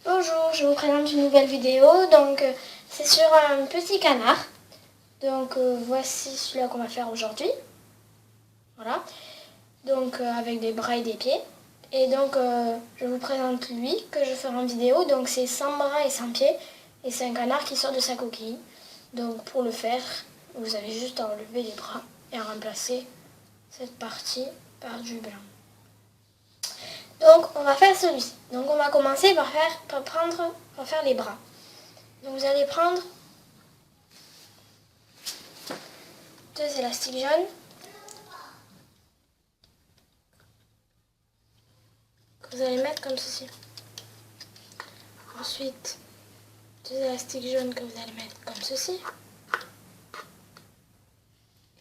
Bonjour, je vous présente une nouvelle vidéo. Donc c'est sur un petit canard. Donc voici celui-là qu'on va faire aujourd'hui. Voilà. Donc avec des bras et des pieds. Et donc je vous présente lui que je ferai en vidéo. Donc c'est sans bras et sans pieds. Et c'est un canard qui sort de sa coquille. Donc pour le faire, vous avez juste à enlever les bras et à remplacer cette partie par du blanc. Donc on va faire celui-ci. Donc on va commencer par faire les bras. Donc vous allez prendre 2 élastiques jaunes que vous allez mettre comme ceci. Ensuite 2 élastiques jaunes que vous allez mettre comme ceci.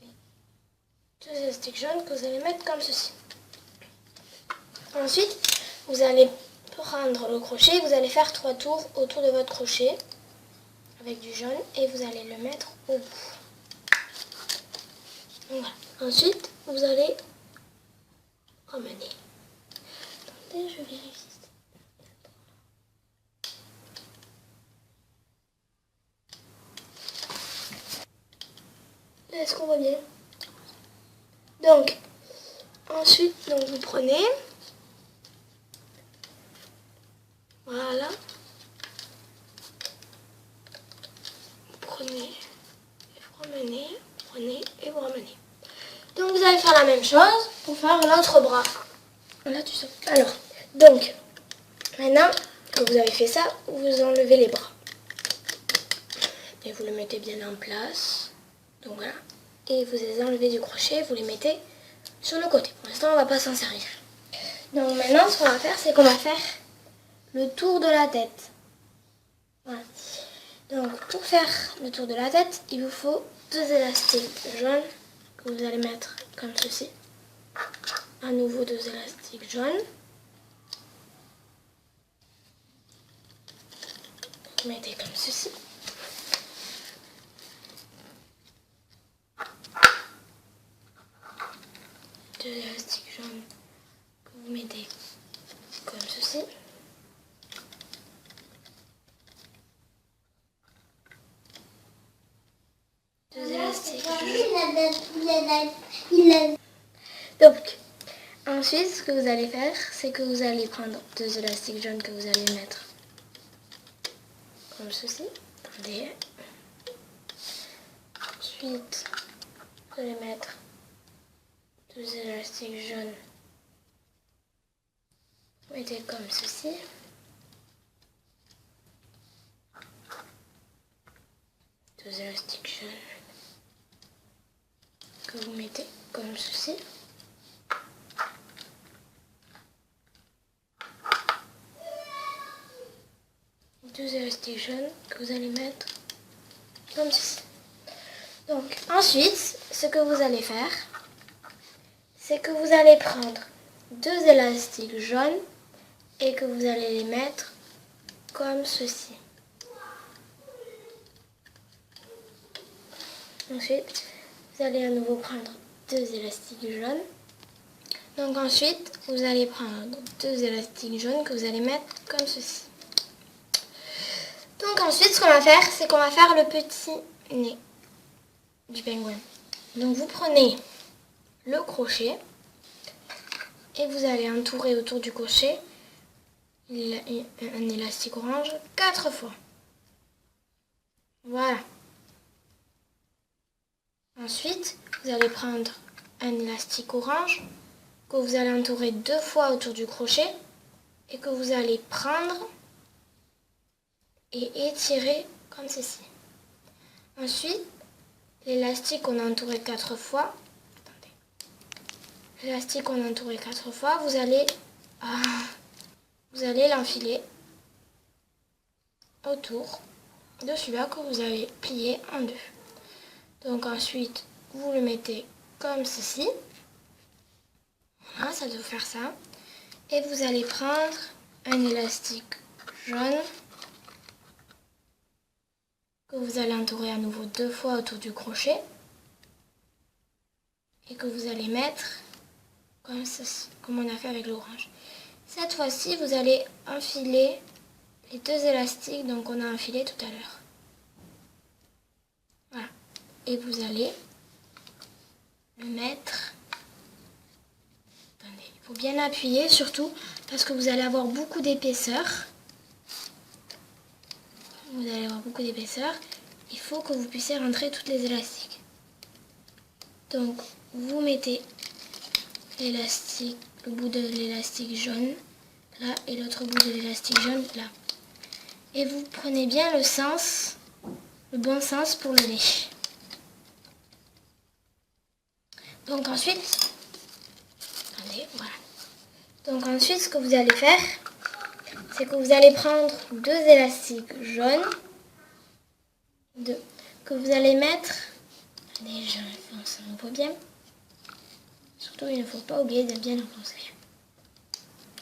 Et 2 élastiques jaunes que vous allez mettre comme ceci. Ensuite vous allez prendre le crochet, vous allez faire 3 tours autour de votre crochet avec du jaune et vous allez le mettre au bout. Voilà. Ensuite, vous allez ramener. Attendez, je vérifie. Est-ce qu'on voit bien? Donc, ensuite, vous prenez. Voilà. Vous prenez, et vous ramenez, vous prenez et vous ramenez. Donc, vous allez faire la même chose pour faire l'autre bras. Là, tu sais. Alors, donc, maintenant que vous avez fait ça, vous enlevez les bras. Et vous le mettez bien en place. Donc voilà. Et vous les enlevez du crochet, vous les mettez sur le côté. Pour l'instant, on ne va pas s'en servir. Donc maintenant, ce qu'on va faire, c'est qu'on va faire le tour de la tête. Voilà. Donc pour faire le tour de la tête, il vous faut 2 élastiques jaunes que vous allez mettre comme ceci. À nouveau 2 élastiques jaunes. Vous mettez comme ceci. Deux élastiques jaunes que vous mettez comme ceci. Deux élastiques jaunes. Donc, ensuite, ce que vous allez faire, c'est que vous allez prendre 2 élastiques jaunes que vous allez mettre comme ceci. Attendez. Ensuite, vous allez mettre 2 élastiques jaunes. Vous mettez comme ceci. Deux élastiques jaunes que vous mettez comme ceci. Deux élastiques jaunes que vous allez mettre comme ceci. Donc ensuite, ce que vous allez faire, c'est que vous allez prendre 2 élastiques jaunes et que vous allez les mettre comme ceci. Ensuite, vous allez à nouveau prendre 2 élastiques jaunes. Donc ensuite, vous allez prendre 2 élastiques jaunes que vous allez mettre comme ceci. Donc ensuite, ce qu'on va faire, c'est qu'on va faire le petit nez du pingouin. Donc vous prenez le crochet et vous allez entourer autour du crochet un élastique orange 4 fois. Voilà. Ensuite, vous allez prendre un élastique orange que vous allez entourer 2 fois autour du crochet et que vous allez prendre et étirer comme ceci. Ensuite, l'élastique qu'on a entouré 4 fois, l'élastique qu'on a entouré 4 fois, vous allez l'enfiler autour de celui-là que vous avez plié en deux. Donc ensuite, vous le mettez comme ceci. Voilà, ça doit faire ça. Et vous allez prendre un élastique jaune que vous allez entourer à nouveau 2 fois autour du crochet et que vous allez mettre comme ceci, comme on a fait avec l'orange. Cette fois-ci, vous allez enfiler les deux élastiques donc on a enfilé tout à l'heure. Voilà. Et vous allez le mettre. Attendez, il faut bien appuyer surtout parce que vous allez avoir beaucoup d'épaisseur. Vous allez avoir beaucoup d'épaisseur. Il faut que vous puissiez rentrer toutes les élastiques. Donc vous mettez l'élastique, le bout de l'élastique jaune là et l'autre bout de l'élastique jaune là. Et vous prenez bien le bon sens pour le nez. Donc ensuite, attendez, voilà. Donc ensuite, ce que vous allez faire, c'est que vous allez prendre deux élastiques jaunes, que vous allez mettre. Allez, j'enfonce un peu bien. Surtout, il ne faut pas oublier de bien enfoncer.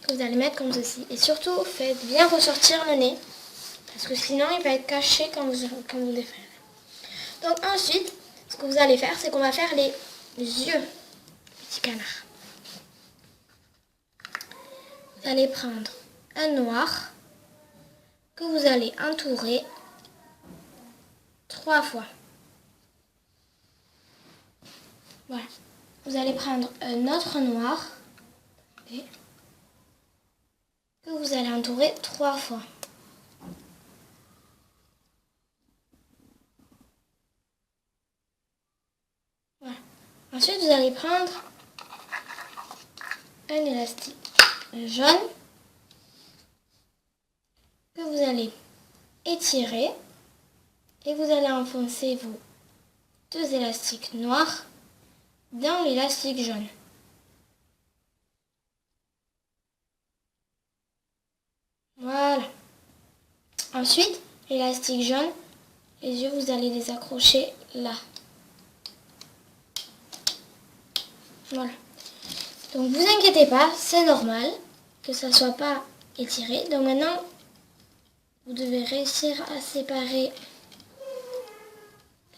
Que vous allez mettre comme ceci. Et surtout, faites bien ressortir le nez, parce que sinon, il va être caché quand vous le faites. Donc ensuite, ce que vous allez faire, c'est qu'on va faire les yeux du petit canard. Vous allez prendre un noir que vous allez entourer 3 fois. Voilà. Vous allez prendre un autre noir que vous allez entourer 3 fois. Voilà. Ensuite, vous allez prendre un élastique jaune que vous allez étirer et vous allez enfoncer vos deux élastiques noirs dans l'élastique jaune. Voilà. Ensuite, l'élastique jaune, les yeux, vous allez les accrocher là. Voilà. Donc, vous inquiétez pas, c'est normal que ça ne soit pas étiré. Donc maintenant, vous devez réussir à séparer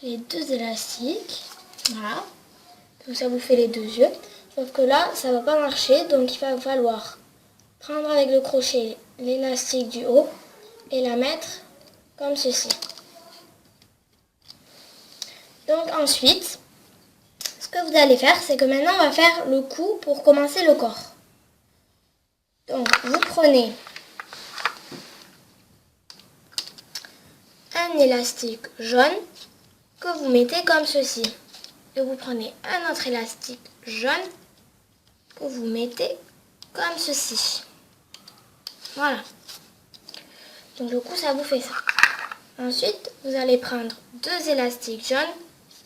les deux élastiques. Voilà. Donc ça vous fait les deux yeux. Sauf que là, ça ne va pas marcher. Donc il va falloir prendre avec le crochet l'élastique du haut et la mettre comme ceci. Donc ensuite, ce que vous allez faire, c'est que maintenant on va faire le cou pour commencer le corps. Donc vous prenez un élastique jaune que vous mettez comme ceci. Et vous prenez un autre élastique jaune que vous mettez comme ceci. Voilà. Donc le coup, ça vous fait ça. Ensuite, vous allez prendre deux élastiques jaunes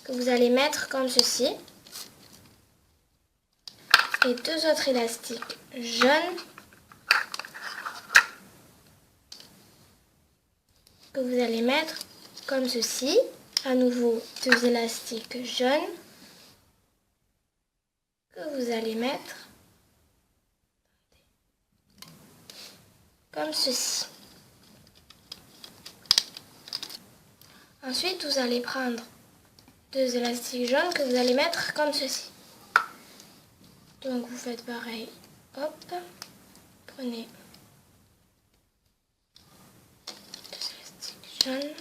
que vous allez mettre comme ceci. Et deux autres élastiques jaunes que vous allez mettre comme ceci. À nouveau, deux élastiques jaunes que vous allez mettre comme ceci. Ensuite, vous allez prendre deux élastiques jaunes que vous allez mettre comme ceci. Donc, vous faites pareil. Hop, prenez deux élastiques jaunes.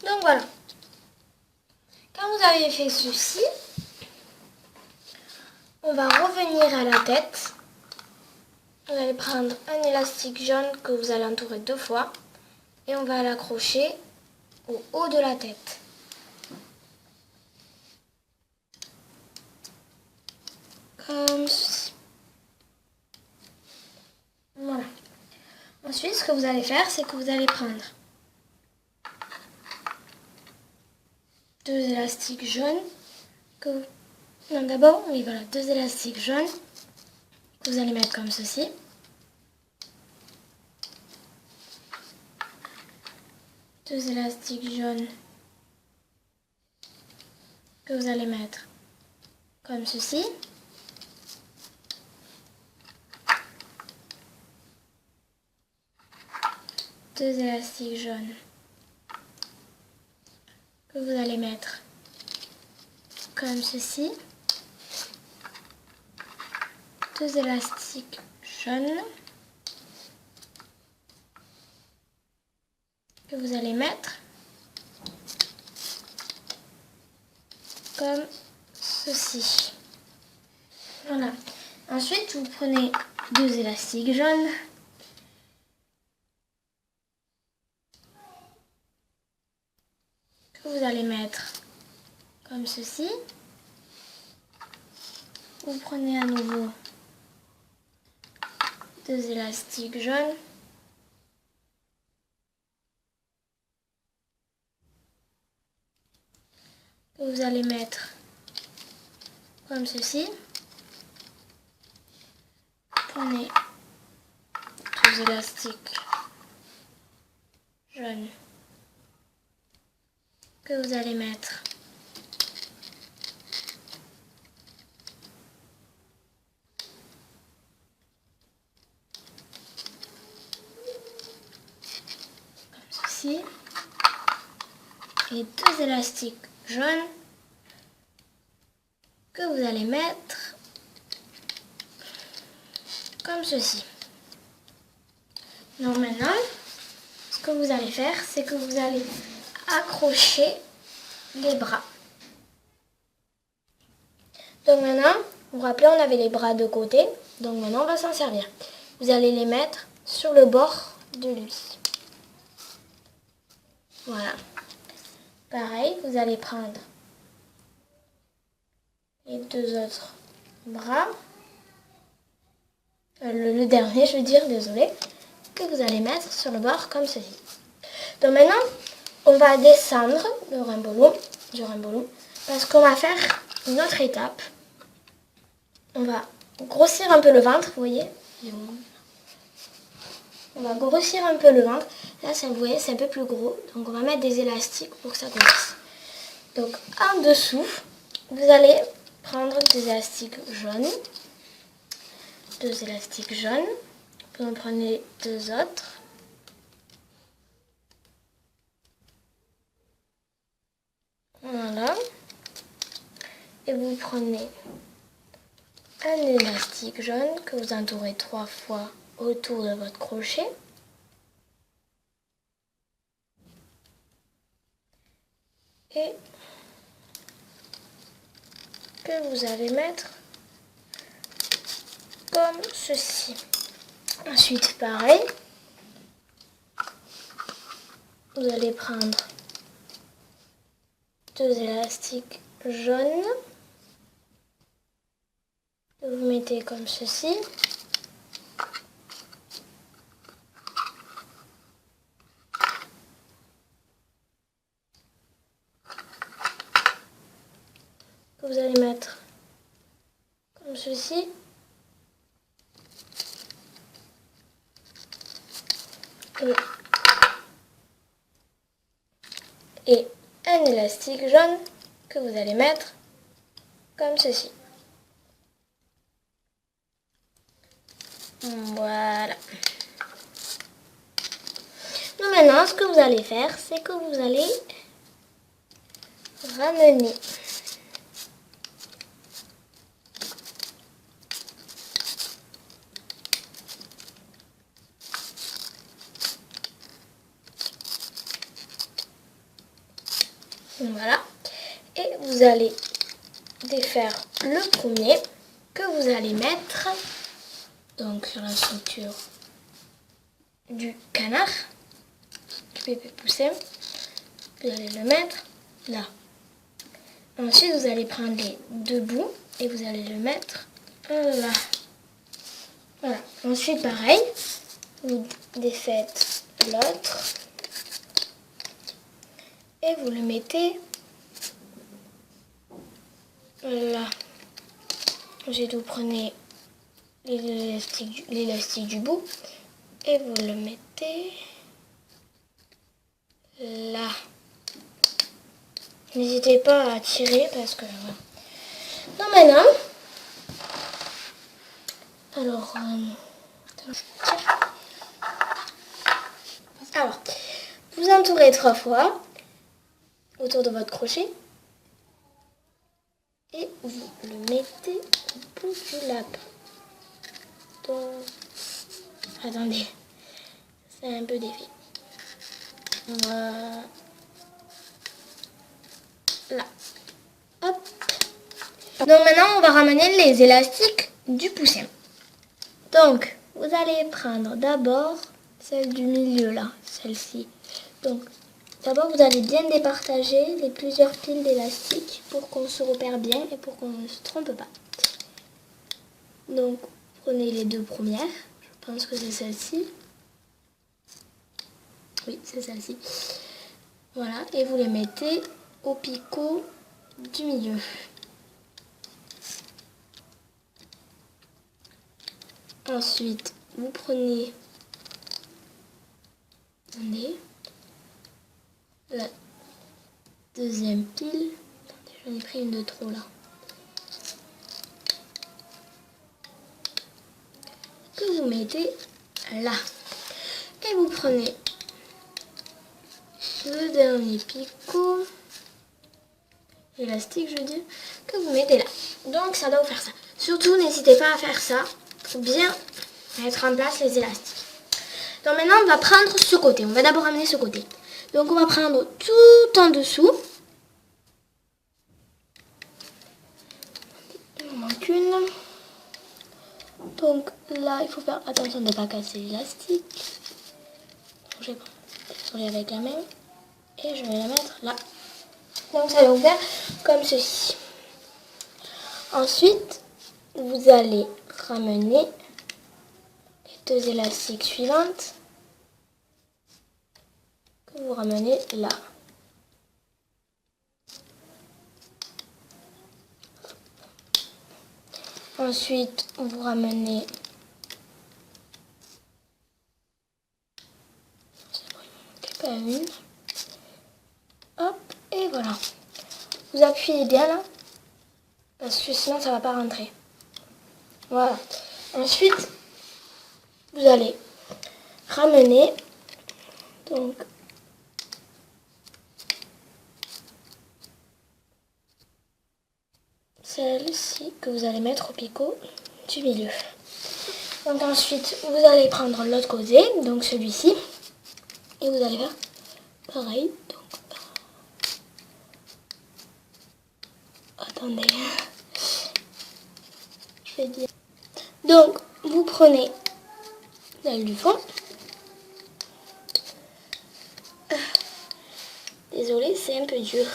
Donc voilà. Quand vous avez fait ceci, on va revenir à la tête. Vous allez prendre un élastique jaune que vous allez entourer 2 fois et on va l'accrocher au haut de la tête. Comme ceci. Voilà. Ensuite, ce que vous allez faire, c'est que vous allez prendre deux élastiques jaunes que non, d'abord, oui, voilà, deux élastiques jaunes que vous allez mettre comme ceci. 2 élastiques jaunes que vous allez mettre comme ceci. Deux élastiques jaunes que vous allez mettre comme ceci. Deux élastiques jaunes que vous allez mettre comme ceci. Voilà. Ensuite, vous prenez deux élastiques jaunes que vous allez mettre comme ceci. Vous prenez à nouveau deux élastiques jaunes que vous allez mettre comme ceci. Prenez deux élastiques jaunes que vous allez mettre comme ceci. Et deux élastiques jaunes que vous allez mettre comme ceci. Donc maintenant, ce que vous allez faire, c'est que vous allez accrocher les bras. Donc maintenant, vous vous rappelez, on avait les bras de côté. Donc maintenant, on va s'en servir. Vous allez les mettre sur le bord de lui. Voilà. Pareil, vous allez prendre les deux autres bras. Le dernier, je veux dire, désolé. Que vous allez mettre sur le bord comme ceci. Donc maintenant, on va descendre du rimboulon, parce qu'on va faire une autre étape. On va grossir un peu le ventre, vous voyez. On va grossir un peu le ventre. Là, vous voyez, c'est un peu plus gros. Donc, on va mettre des élastiques pour que ça grossisse. Donc, en dessous, vous allez prendre des élastiques jaunes. Deux élastiques jaunes. Vous en prenez deux autres. Voilà. Et vous prenez un élastique jaune que vous entourez 3 fois autour de votre crochet. Et que vous allez mettre comme ceci. Ensuite, pareil, vous allez prendre deux élastiques jaunes. Vous mettez comme ceci. Vous allez mettre comme ceci. Et un élastique jaune que vous allez mettre comme ceci. Voilà. Donc maintenant, ce que vous allez faire, c'est que vous allez ramener voilà. Et vous allez défaire le premier que vous allez mettre donc sur la structure du canard qui peut pousser. Vous allez le mettre là. Ensuite, vous allez prendre les deux bouts et vous allez le mettre là. Voilà. Ensuite, pareil, vous défaites l'autre et vous le mettez là. Ensuite, vous prenez l'élastique du bout et vous le mettez là. N'hésitez pas à tirer parce que... voilà. Donc maintenant... Alors... alors, vous entourez 3 fois autour de votre crochet. Et vous le mettez au bout du lapin. Donc... attendez. C'est un peu défait. Voilà. Là. Hop. Donc maintenant, on va ramener les élastiques du poussin. Donc, vous allez prendre d'abord celle du milieu là, celle-ci. Donc, d'abord, vous allez bien départager les plusieurs piles d'élastiques pour qu'on se repère bien et pour qu'on ne se trompe pas. Donc, prenez les 2 premières. Je pense que c'est celle-ci. Oui, c'est celle-ci. Voilà, et vous les mettez au picot du milieu. Ensuite, vous prenez la deuxième pile. J'en ai pris une de trop là. Que vous mettez là. Et vous prenez le dernier picot élastique, je veux dire, que vous mettez là. Donc ça doit vous faire ça. Surtout, n'hésitez pas à faire ça pour bien mettre en place les élastiques. Donc maintenant, on va prendre ce côté. On va d'abord amener ce côté. Donc on va prendre tout en dessous. Il en manque une. Donc là, il faut faire attention de ne pas casser l'élastique. Je vais prendre avec la main et je vais la mettre là. Donc ça va vous faire comme ceci. Ensuite, vous allez ramener les 2 élastiques suivantes que vous ramenez là. Ensuite, vous ramenez pas une. Hop, et voilà. Vous appuyez bien là, parce que sinon ça va pas rentrer. Voilà. Ensuite, vous allez ramener donc celle-ci que vous allez mettre au picot du milieu. Donc ensuite, vous allez prendre l'autre côté, donc celui-ci, et vous allez faire pareil. Donc, attendez, je vais dire. Donc, vous prenez l'aile du fond. Désolée, c'est un peu dur.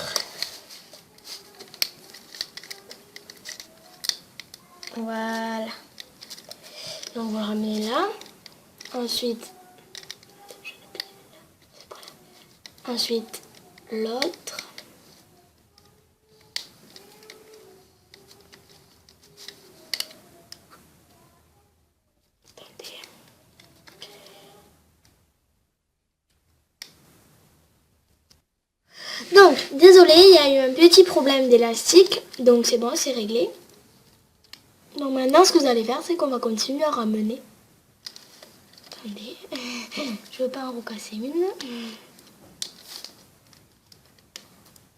Voilà. Donc vous le ramenez là. Ensuite l'autre. Attendez. Donc, désolé, il y a eu un petit problème d'élastique. Donc c'est bon, c'est réglé. Donc maintenant, ce que vous allez faire, c'est qu'on va continuer à ramener. Attendez, je veux pas en recasser une.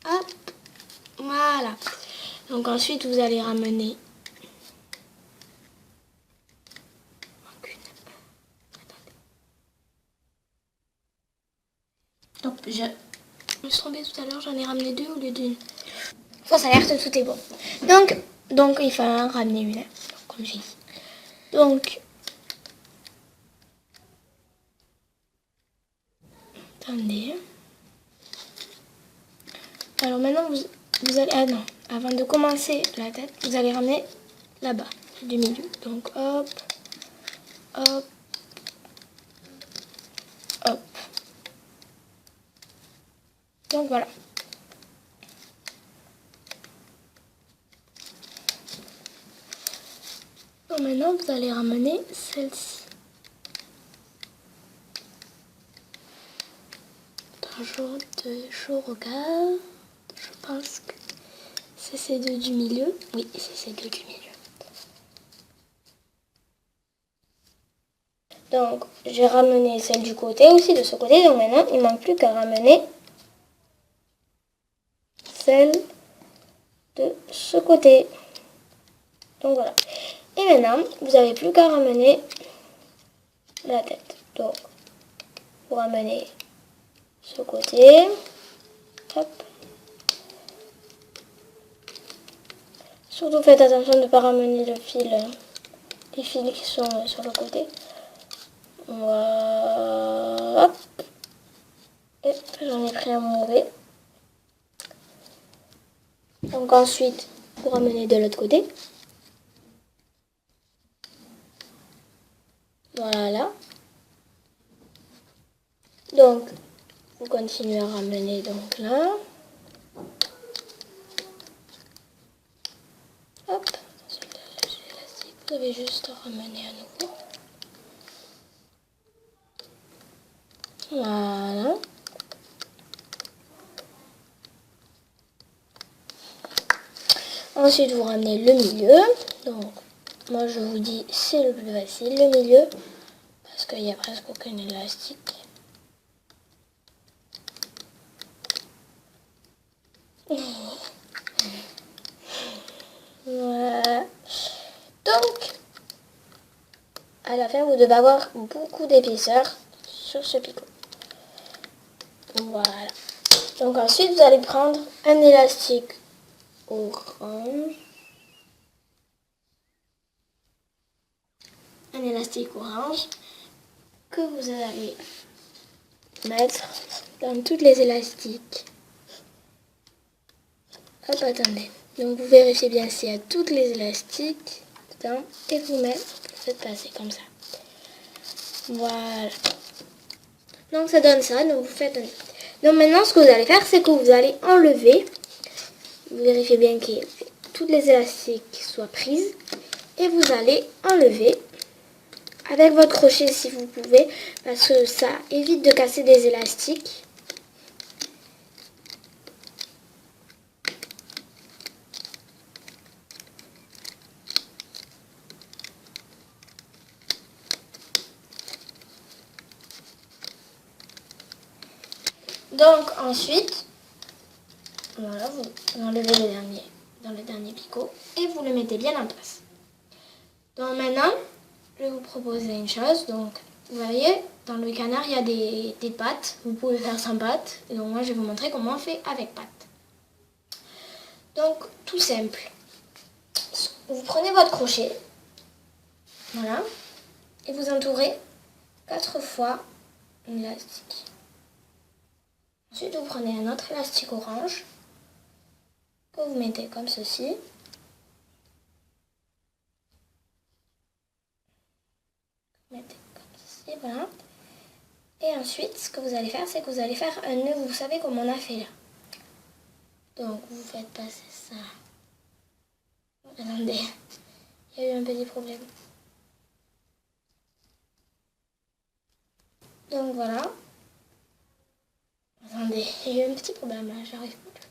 Hop, voilà. Donc ensuite, vous allez ramener. Hop, je me suis trompée tout à l'heure, j'en ai ramené 2 au lieu d'une. Fausse alerte, tout est bon. Donc il fallait en ramener une, comme j'ai dit. Donc, attendez. Alors maintenant, vous allez... Ah non, avant de commencer la tête, vous allez ramener là-bas, du milieu. Donc hop, hop, hop. Donc voilà. Donc maintenant, vous allez ramener celle-ci. Bonjour, je regarde. Je pense que c'est ces deux du milieu. Oui, c'est ces deux du milieu. Donc, j'ai ramené celle du côté aussi, de ce côté. Donc maintenant, il ne manque plus qu'à ramener celle de ce côté. Donc voilà. Et maintenant, vous n'avez plus qu'à ramener la tête. Donc, vous ramenez ce côté. Hop. Surtout faites attention de ne pas ramener le fil, les fils qui sont sur le côté. Voilà. Hop. Et j'en ai pris un mauvais. Donc ensuite, vous ramenez de l'autre côté. Voilà. Donc, vous continuez à ramener donc là. Hop. Vous avez juste à ramener à nouveau. Voilà. Ensuite, vous ramenez le milieu. Donc, moi je vous dis c'est le plus facile, le milieu. Parce qu'il n'y a presque aucun élastique. Voilà. Donc, à la fin, vous devez avoir beaucoup d'épaisseur sur ce picot. Voilà. Donc ensuite, vous allez prendre un élastique orange. Un élastique orange que vous allez mettre dans toutes les élastiques. Hop, attendez. Donc vous vérifiez bien s'il y a toutes les élastiques dedans et vous faites passer comme ça. Voilà. Donc ça donne ça, donc vous faites un... Donc maintenant ce que vous allez faire, c'est que vous allez enlever, vous vérifiez bien que toutes les élastiques soient prises et vous allez enlever avec votre crochet si vous pouvez, parce que ça évite de casser des élastiques. Donc ensuite, voilà, vous enlevez le dernier picot et vous le mettez bien en place. Donc maintenant, je vais vous proposer une chose. Donc vous voyez, dans le canard, il y a des pattes. Vous pouvez faire sans pattes. Et donc moi, je vais vous montrer comment on fait avec pattes. Donc tout simple. Vous prenez votre crochet, voilà, et vous entourez 4 fois un élastique. Ensuite, vous prenez un autre élastique orange que vous mettez comme ceci. Vous mettez comme ceci, voilà. Et ensuite, ce que vous allez faire, c'est que vous allez faire un nœud. Vous savez comme on a fait là. Donc, vous faites passer ça. Attendez, il y a eu un petit problème. Donc voilà. Attendez, il y a eu un petit problème là, j'arrive plus.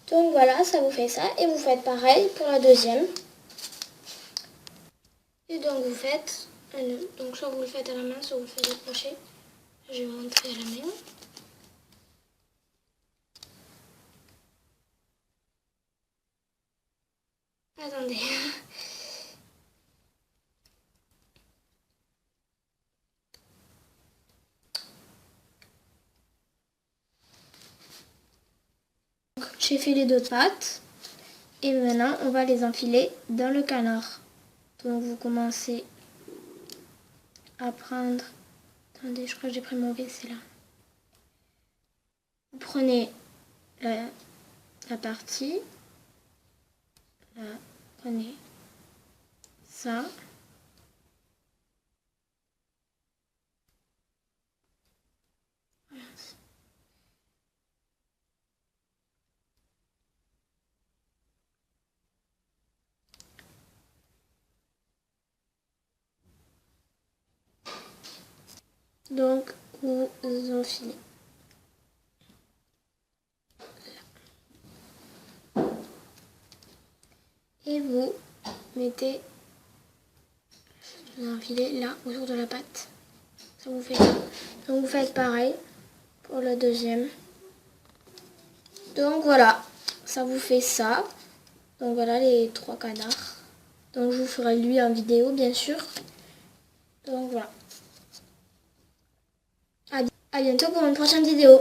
Donc voilà, ça vous fait ça. Et vous faites pareil pour la deuxième. Et donc vous faites un nœud. Donc soit vous le faites à la main, soit vous le faites au crochet. Je vais vous montrer à la main. Attendez. J'ai fait les deux pattes. Et maintenant, on va les enfiler dans le canard. Donc vous commencez à prendre... Attendez, je crois que j'ai pris mon WC là. Vous prenez la partie. Là, prenez ça. Donc, vous enfilez. Et vous mettez, vous enfilez là autour de la pâte. Ça vous fait ça. Donc vous faites pareil pour le deuxième. Donc voilà, ça vous fait ça. Donc voilà les 3 canards. Donc je vous ferai lui en vidéo bien sûr. Donc voilà. À bientôt pour une prochaine vidéo.